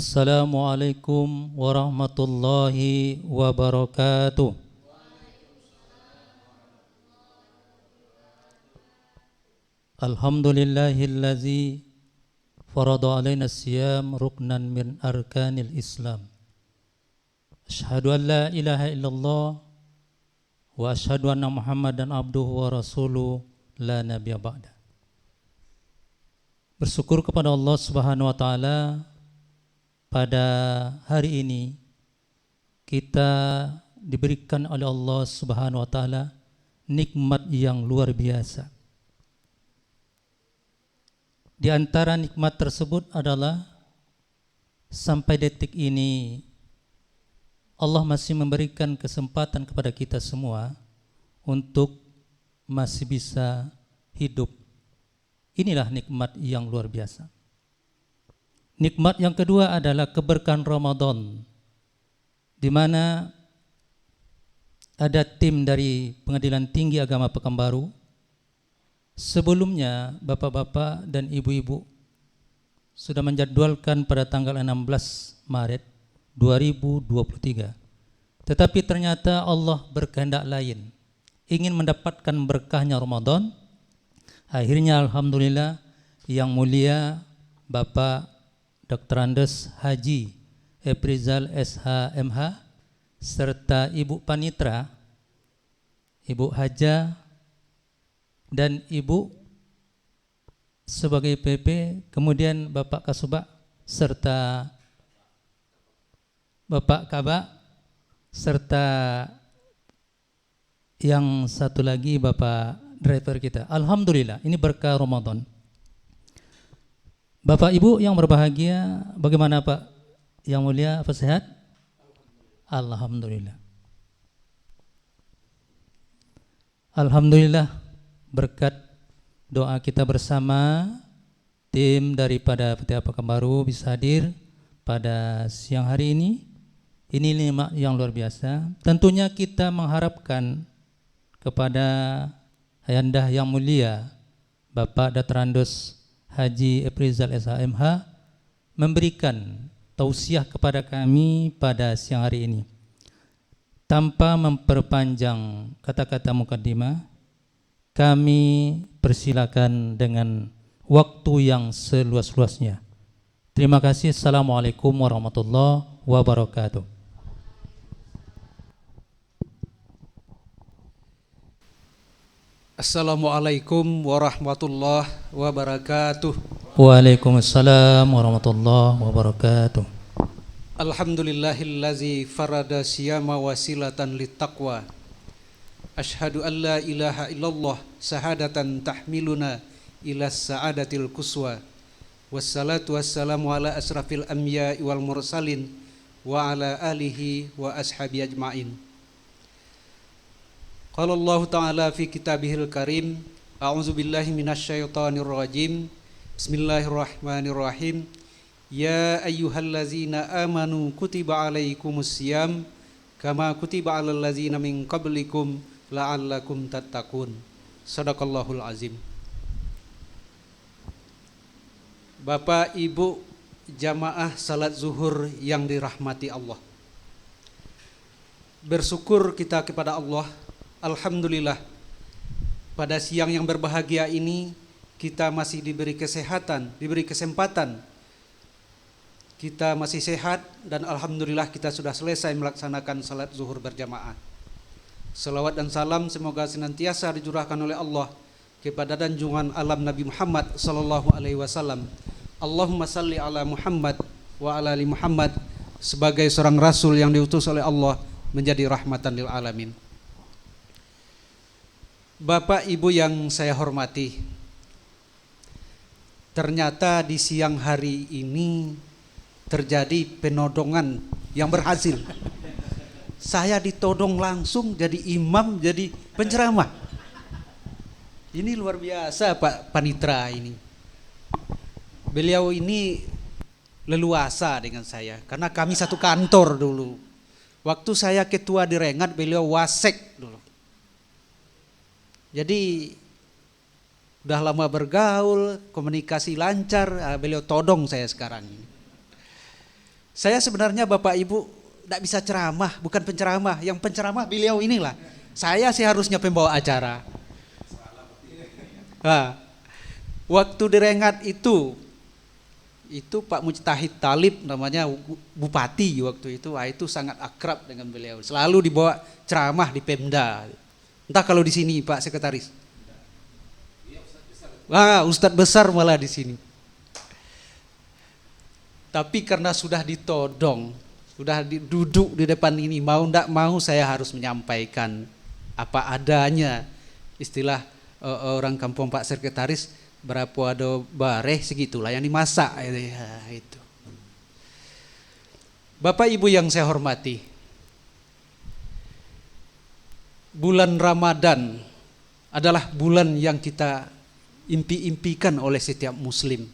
Assalamualaikum warahmatullahi wabarakatuh. Alhamdulillahillazi farada alaina siyam ruknan min arkanil Islam. Asyhadu an la ilaha illallah wa asyhadu anna Muhammadan abduhu wa rasuluh la nabiyya ba'da. Bersyukur kepada Allah Subhanahu wa taala, pada hari ini kita diberikan oleh Allah Subhanahu wa taala nikmat yang luar biasa. Di antara nikmat tersebut adalah sampai detik ini Allah masih memberikan kesempatan kepada kita semua untuk masih bisa hidup. Inilah nikmat yang luar biasa. Nikmat yang kedua adalah keberkahan Ramadan, di mana ada tim dari Pengadilan Tinggi Agama Pekanbaru. Sebelumnya bapak-bapak dan ibu-ibu sudah menjadwalkan pada tanggal 16 Maret 2023. Tetapi ternyata Allah berkehendak lain, ingin mendapatkan berkahnya Ramadan. Akhirnya alhamdulillah yang mulia Bapak Dr. Andes Haji Eprizal SH.MH serta Ibu Panitra, Ibu Haja dan Ibu sebagai PP, kemudian Bapak Kasubag serta Bapak Kabak serta yang satu lagi Bapak driver kita. Alhamdulillah, ini berkah Ramadan. Bapak Ibu yang berbahagia, bagaimana Pak yang mulia, apa sehat? Alhamdulillah. Alhamdulillah, berkat doa kita bersama, tim daripada PTA Pekanbaru bisa hadir pada siang hari ini. Ini nikmat yang luar biasa. Tentunya kita mengharapkan kepada Ayanda yang mulia Bapak Dr. Andes Haji Eprizal SH.MH memberikan tausiah kepada kami pada siang hari ini. Tanpa memperpanjang kata-kata mukaddimah, kami persilakan dengan waktu yang seluas-luasnya. Terima kasih. Assalamualaikum warahmatullahi wabarakatuh. Assalamualaikum warahmatullahi wabarakatuh. Waalaikumsalam warahmatullahi wabarakatuh. Alhamdulillahillazi farada siyama wasilatan littaqwa. Ashhadu an la ilaha illallah sahadatan tahmiluna ila sa'adatil kuswa. Wassalatu wassalamu ala asrafil anbiya'i wal mursalin wa ala alihi wa ashabi ajma'in. Qala Allah Ta'ala fi kitabihil karim, a'udzu billahi minasyaitonir rajim. Bismillahirrahmanirrahim. Ya ayyuhallazina amanu kutiba alaikumus syiyam kama kutiba alal ladzina min qablikum la'allakum tattaqun. Shadaqallahul azim. Bapak Ibu jamaah salat zuhur yang dirahmati Allah, bersyukur kita kepada Allah. Alhamdulillah, pada siang yang berbahagia ini kita masih diberi kesehatan, diberi kesempatan. Kita masih sehat dan alhamdulillah kita sudah selesai melaksanakan salat zuhur berjamaah. Salawat dan salam semoga senantiasa dicurahkan oleh Allah kepada junjungan alam Nabi Muhammad sallallahu alaihi wasallam. Allahumma salli ala Muhammad wa ala ali Muhammad, sebagai seorang rasul yang diutus oleh Allah menjadi rahmatan lil alamin. Bapak Ibu yang saya hormati, ternyata di siang hari ini terjadi penodongan yang berhasil. Saya ditodong langsung jadi imam, jadi penceramah. Ini luar biasa Pak Panitra ini. Beliau ini leluasa dengan saya karena kami satu kantor dulu. Waktu saya ketua di Rengat, beliau wasek dulu. Jadi udah lama bergaul, komunikasi lancar, beliau todong saya sekarang ini. Saya sebenarnya Bapak Ibu tidak bisa ceramah, bukan penceramah. Yang penceramah beliau inilah. Saya sih harusnya pembawa acara. Nah, waktu di Rengat itu Pak Mujtahid Talib namanya bupati waktu itu sangat akrab dengan beliau. Selalu dibawa ceramah di Pemda. Entah kalau di sini Pak Sekretaris. Wah, Ustadz besar malah di sini. Tapi karena sudah ditodong, sudah duduk di depan ini, mau ndak mau saya harus menyampaikan apa adanya. Istilah orang kampung Pak Sekretaris, berapa ada bareh segitulah yang dimasak itu. Bapak Ibu yang saya hormati, bulan Ramadan adalah bulan yang kita impi-impikan oleh setiap muslim.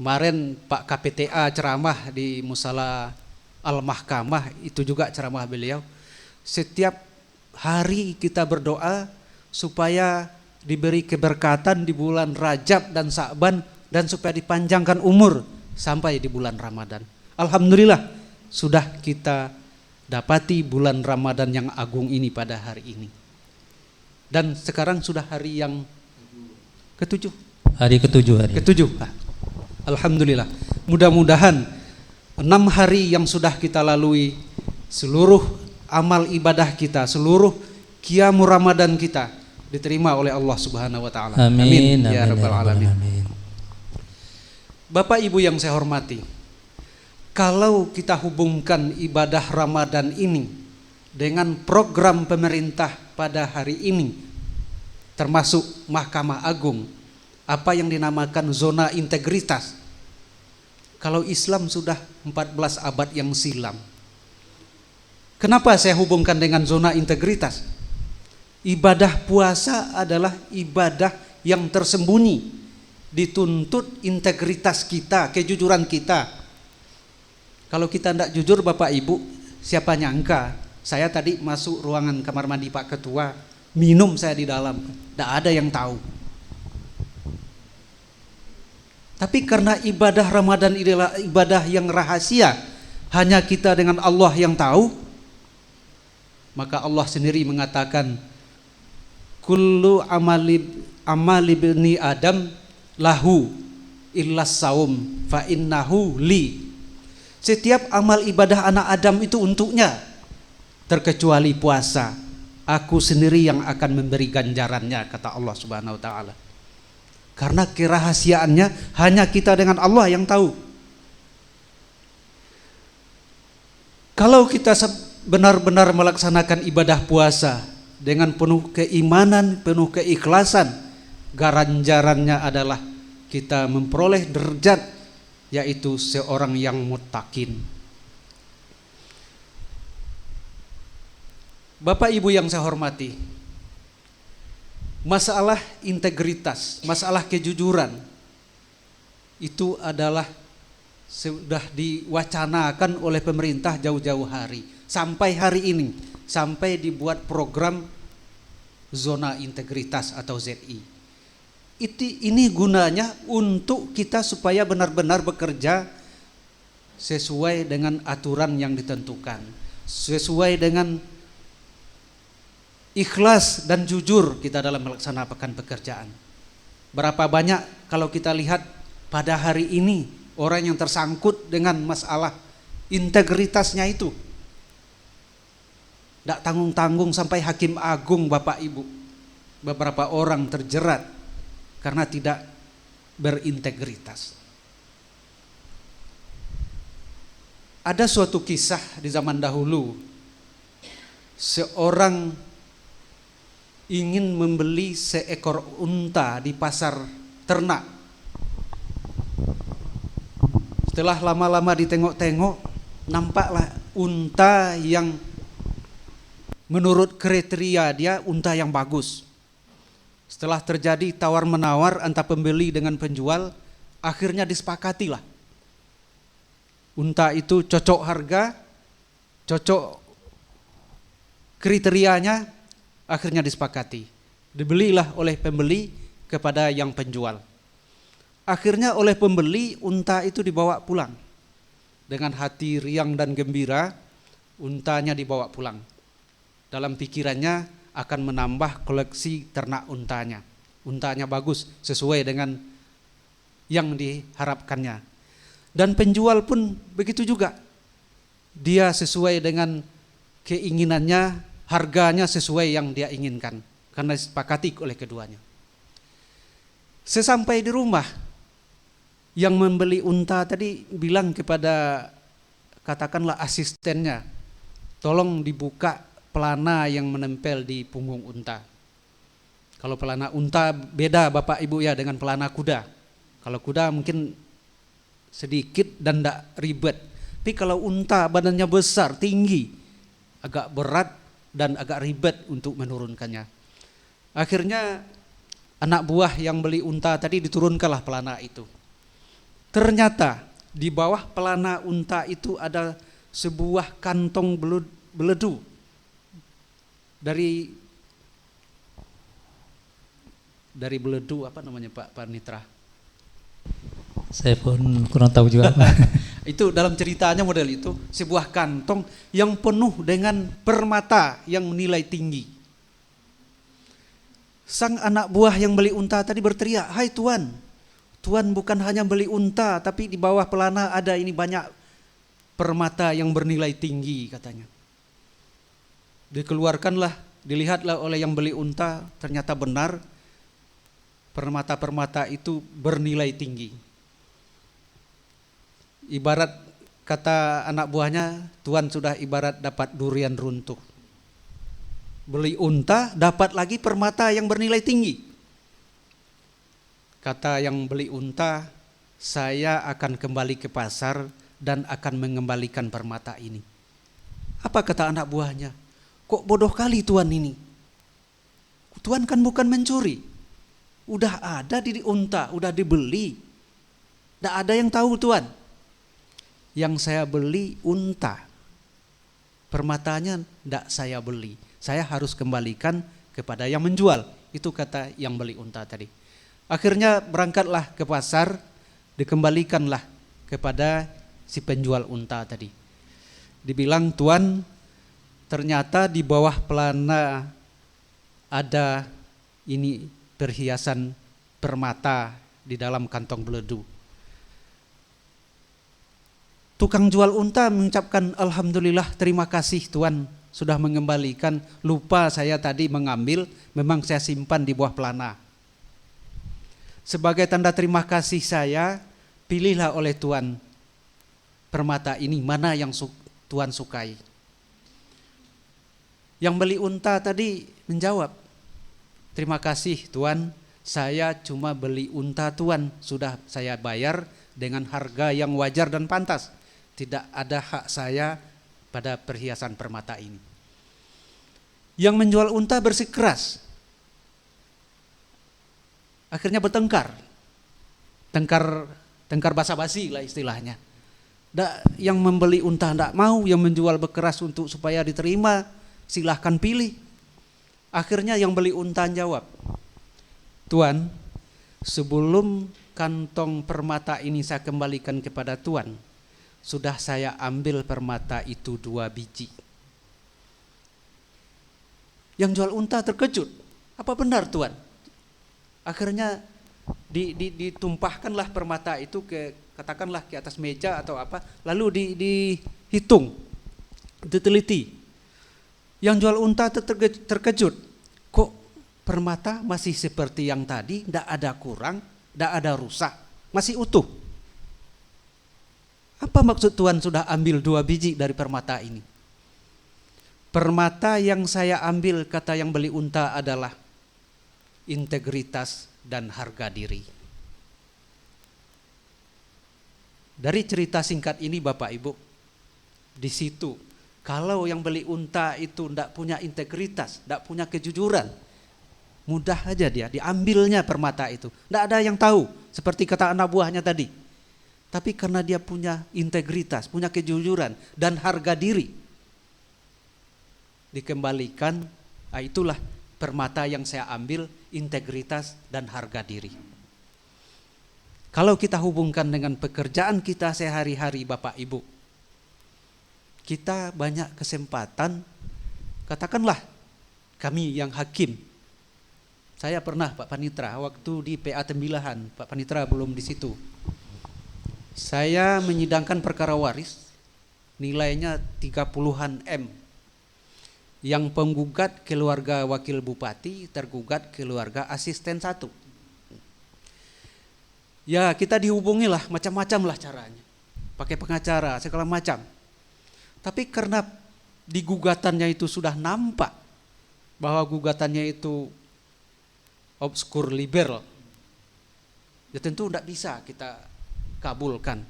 Kemarin Pak KPTA ceramah di Musala Al-Mahkamah, itu juga ceramah beliau. Setiap hari kita berdoa supaya diberi keberkatan di bulan Rajab dan Sa'ban, dan supaya dipanjangkan umur sampai di bulan Ramadan. Alhamdulillah sudah kita dapati bulan Ramadan yang agung ini pada hari ini. Dan sekarang sudah hari yang ketujuh. Hari ketujuh. Pak. Alhamdulillah. Mudah-mudahan 6 hari yang sudah kita lalui, seluruh amal ibadah kita, seluruh qiyamul Ramadan kita diterima oleh Allah Subhanahu wa taala. Amin. Ya rabbal alamin. Amin. Bapak Ibu yang saya hormati, kalau kita hubungkan ibadah Ramadan ini dengan program pemerintah pada hari ini, termasuk Mahkamah Agung, apa yang dinamakan zona integritas. Kalau Islam sudah 14 abad yang silam. Kenapa saya hubungkan dengan zona integritas? Ibadah puasa adalah ibadah yang tersembunyi, dituntut integritas kita, kejujuran kita. Kalau kita tidak jujur Bapak Ibu, siapa nyangka saya tadi masuk ruangan kamar mandi Pak Ketua, minum saya di dalam, tidak ada yang tahu. Tapi karena ibadah Ramadan adalah ibadah yang rahasia, hanya kita dengan Allah yang tahu, maka Allah sendiri mengatakan, kullu amali bani Adam lahu illas saum fa innahu li. Setiap amal ibadah anak Adam itu untuknya, terkecuali puasa. Aku sendiri yang akan memberi ganjarannya, kata Allah Subhanahu wa taala. Karena kerahasiaannya hanya kita dengan Allah yang tahu. Kalau kita benar-benar melaksanakan ibadah puasa dengan penuh keimanan, penuh keikhlasan, ganjarannya adalah kita memperoleh derajat, yaitu seorang yang muttaqin. Bapak Ibu yang saya hormati, masalah integritas, masalah kejujuran itu adalah sudah diwacanakan oleh pemerintah jauh-jauh hari, sampai hari ini, sampai dibuat program zona integritas atau ZI. Ini gunanya untuk kita supaya benar-benar bekerja sesuai dengan aturan yang ditentukan, sesuai dengan ikhlas dan jujur kita dalam melaksanakan pekerjaan. Berapa banyak kalau kita lihat pada hari ini orang yang tersangkut dengan masalah integritasnya itu, tidak tanggung-tanggung sampai Hakim Agung Bapak Ibu. Beberapa orang terjerat karena tidak berintegritas. Ada suatu kisah di zaman dahulu, seorang ingin membeli seekor unta di pasar ternak. Setelah lama-lama ditengok-tengok, nampaklah unta yang menurut kriteria dia unta yang bagus. Setelah terjadi tawar-menawar antara pembeli dengan penjual, akhirnya disepakatilah. Unta itu cocok harga, cocok kriterianya, akhirnya disepakati. Dibelilah oleh pembeli kepada yang penjual. Akhirnya oleh pembeli unta itu dibawa pulang. dengan hati riang dan gembira, untanya dibawa pulang. Dalam pikirannya akan menambah koleksi ternak untanya. Untanya bagus, sesuai dengan yang diharapkannya. Dan penjual pun begitu juga. Dia sesuai dengan keinginannya, harganya sesuai yang dia inginkan, karena disepakati oleh keduanya. Sesampai di rumah, yang membeli unta tadi bilang kepada, katakanlah asistennya, tolong dibuka pelana yang menempel di punggung unta. Kalau pelana unta beda Bapak Ibu ya dengan pelana kuda. Kalau kuda mungkin sedikit dan tidak ribet. Tapi kalau unta badannya besar, tinggi, agak berat dan agak ribet untuk menurunkannya. Akhirnya anak buah yang beli unta tadi diturunkanlah pelana itu. Ternyata di bawah pelana unta itu ada sebuah kantong beledu dari beledu apa namanya Pak Nitra? Saya pun kurang tahu juga. Itu dalam ceritanya model itu, sebuah kantong yang penuh dengan permata yang menilai tinggi. Sang anak buah yang beli unta tadi berteriak, "Hai Tuan, Tuan bukan hanya beli unta, tapi di bawah pelana ada ini banyak permata yang bernilai tinggi," katanya. Dikeluarkanlah, dilihatlah oleh yang beli unta, ternyata benar permata-permata itu bernilai tinggi. Ibarat kata anak buahnya, Tuan sudah ibarat dapat durian runtuh. Beli unta dapat lagi permata yang bernilai tinggi. Kata yang beli unta, saya akan kembali ke pasar dan akan mengembalikan permata ini. Apa kata anak buahnya? Kok bodoh kali Tuan ini? Tuan kan bukan mencuri. Udah ada di unta, udah dibeli. Tidak ada yang tahu Tuan. Yang saya beli unta. Permatanya tidak saya beli. Saya harus kembalikan kepada yang menjual. Itu kata yang beli unta tadi. Akhirnya berangkatlah ke pasar, dikembalikanlah kepada si penjual unta tadi. Dibilang, Tuan, ternyata di bawah pelana ada ini perhiasan permata di dalam kantong beledu. Tukang jual unta mengucapkan, Alhamdulillah, terima kasih Tuan sudah mengembalikan. Lupa saya tadi mengambil, memang saya simpan di bawah pelana. Sebagai tanda terima kasih saya, pilihlah oleh Tuan permata ini mana yang Tuan sukai. Yang beli unta tadi menjawab, terima kasih Tuan, saya cuma beli unta Tuan, sudah saya bayar dengan harga yang wajar dan pantas. Tidak ada hak saya pada perhiasan permata ini. Yang menjual unta bersikeras. Akhirnya bertengkar. Tengkar basa-basi lah istilahnya. Yang membeli unta tidak mau, yang menjual berkeras untuk supaya diterima, silahkan pilih. Akhirnya yang beli unta jawab, Tuan, sebelum kantong permata ini saya kembalikan kepada Tuan, sudah saya ambil permata itu 2 biji. Yang jual unta terkejut. Apa benar Tuan? Akhirnya ditumpahkanlah permata itu ke, katakanlah ke atas meja atau apa, lalu dihitung, diteliti. Yang jual unta terkejut. Kok permata masih seperti yang tadi, tidak ada kurang, tidak ada rusak, masih utuh. Apa maksud Tuan sudah ambil 2 biji dari permata ini? Permata yang saya ambil, kata yang beli unta, adalah integritas dan harga diri. Dari cerita singkat ini Bapak Ibu, di situ kalau yang beli unta itu tidak punya integritas, tidak punya kejujuran, mudah aja dia diambilnya permata itu. Tidak ada yang tahu, seperti kata anak buahnya tadi. Tapi karena dia punya integritas, punya kejujuran dan harga diri, dikembalikan. Itulah permata yang saya ambil, integritas dan harga diri. Kalau kita hubungkan dengan pekerjaan kita sehari-hari Bapak Ibu, kita banyak kesempatan, katakanlah kami yang hakim. Saya pernah Pak Panitra, waktu di PA Tembilahan, Pak Panitra belum di situ. Saya menyidangkan perkara waris, nilainya 30-an M. Yang penggugat keluarga wakil bupati, tergugat keluarga asisten 1. Ya kita dihubungilah, macam-macam lah caranya. Pakai pengacara, segala macam. Tapi karena di gugatannya itu sudah nampak bahwa gugatannya itu obskur liberal, ya tentu tidak bisa kita kabulkan.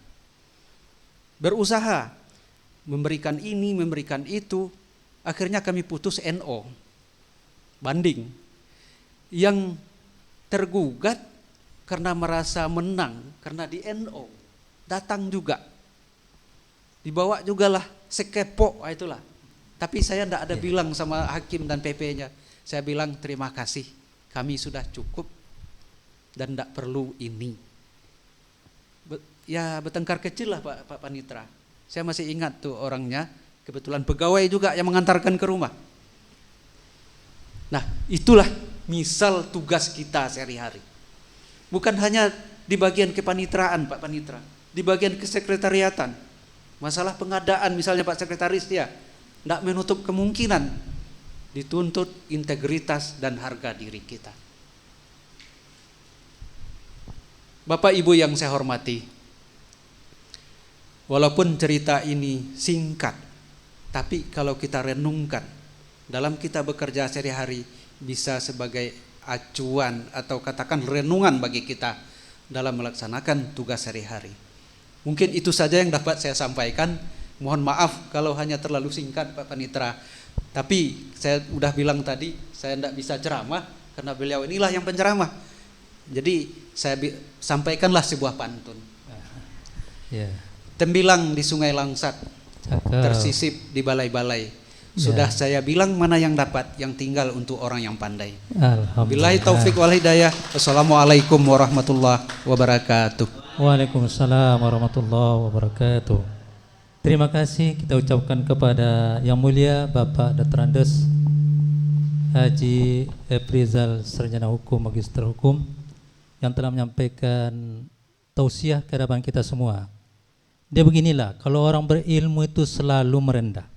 Berusaha memberikan ini, memberikan itu, akhirnya kami putus NO, banding. Yang tergugat karena merasa menang, karena di NO, datang juga. Dibawa jugalah sekepo, itulah. Tapi saya tidak ada bilang sama hakim dan PP-nya. Saya bilang terima kasih, kami sudah cukup dan tidak perlu ini. Ya bertengkar kecil lah Pak Panitra. Saya masih ingat tuh orangnya. Kebetulan pegawai juga yang mengantarkan ke rumah. Nah itulah misal tugas kita sehari-hari. Bukan hanya di bagian kepanitraan Pak Panitra, di bagian kesekretariatan. Masalah pengadaan misalnya Pak Sekretaris ya, tidak menutup kemungkinan dituntut integritas dan harga diri kita. Bapak Ibu yang saya hormati, walaupun cerita ini singkat, tapi kalau kita renungkan dalam kita bekerja sehari-hari bisa sebagai acuan atau katakan renungan bagi kita dalam melaksanakan tugas sehari-hari. Mungkin itu saja yang dapat saya sampaikan. Mohon maaf kalau hanya terlalu singkat Pak Panitra. Tapi saya udah bilang tadi saya tidak bisa ceramah karena beliau inilah yang penceramah. Jadi saya sampaikanlah sebuah pantun. Tembilang di Sungai Langsat, tersisip di balai-balai. Sudah saya bilang mana yang dapat, yang tinggal untuk orang yang pandai. Billahi taufik wal hidayah. Wassalamualaikum warahmatullahi wabarakatuh. Waalaikumsalam warahmatullahi wabarakatuh. Terima kasih kita ucapkan kepada Yang Mulia Bapak Dr. Andes Haji Efrizal, Sarjana Hukum, Magister Hukum, yang telah menyampaikan tausiah ke hadapan kita semua. Dia beginilah, kalau orang berilmu itu selalu merendah.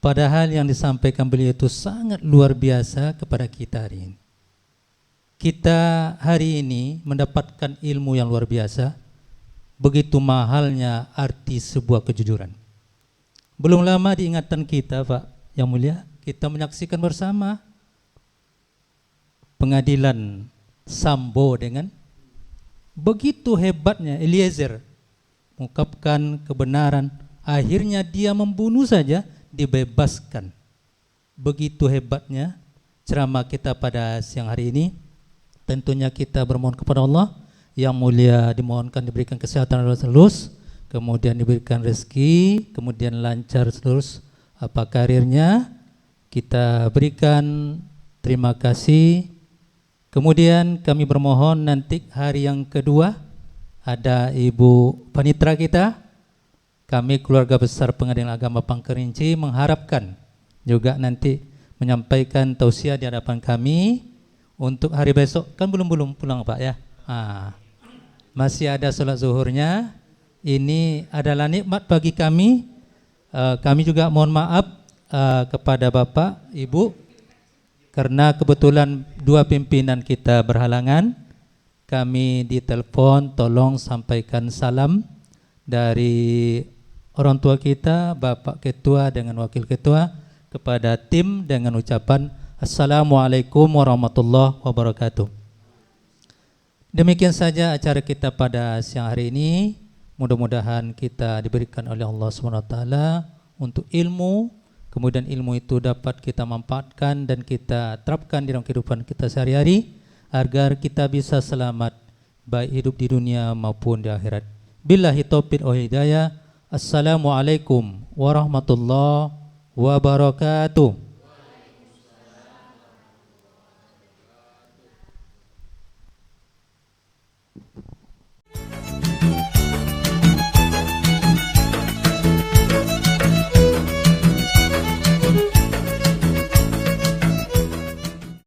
Padahal yang disampaikan beliau itu sangat luar biasa kepada kita hari ini. Kita hari ini mendapatkan ilmu yang luar biasa. Begitu mahalnya arti sebuah kejujuran. Belum lama diingatan kita Pak Yang Mulia, kita menyaksikan bersama pengadilan Sambo dengan begitu hebatnya Eliezer mengungkapkan kebenaran, akhirnya dia membunuh saja dibebaskan. Begitu hebatnya ceramah kita pada siang hari ini. Tentunya kita bermohon kepada Allah Yang Mulia, dimohonkan diberikan kesehatan terus, kemudian diberikan rezeki, kemudian lancar terus karirnya. Kita berikan terima kasih. Kemudian kami bermohon nanti hari yang kedua ada Ibu Panitra kita. Kami keluarga besar Pengadilan Agama Pangkerinci mengharapkan juga nanti menyampaikan tausiah di hadapan kami untuk hari besok. Kan belum pulang Pak ya. Masih ada sholat zuhurnya. Ini adalah nikmat bagi kami. Kami juga mohon maaf kepada Bapak, Ibu, karena kebetulan dua pimpinan kita berhalangan. Kami ditelepon, tolong sampaikan salam dari orang tua kita, Bapak Ketua dengan Wakil Ketua, kepada tim dengan ucapan Assalamualaikum warahmatullahi wabarakatuh. Demikian saja acara kita pada siang hari ini. Mudah-mudahan kita diberikan oleh Allah SWT untuk ilmu, kemudian ilmu itu dapat kita manfaatkan dan kita terapkan di dalam kehidupan kita sehari-hari agar kita bisa selamat baik hidup di dunia maupun di akhirat. Billahi taufiq wal hidayah. Assalamualaikum warahmatullahi wabarakatuh.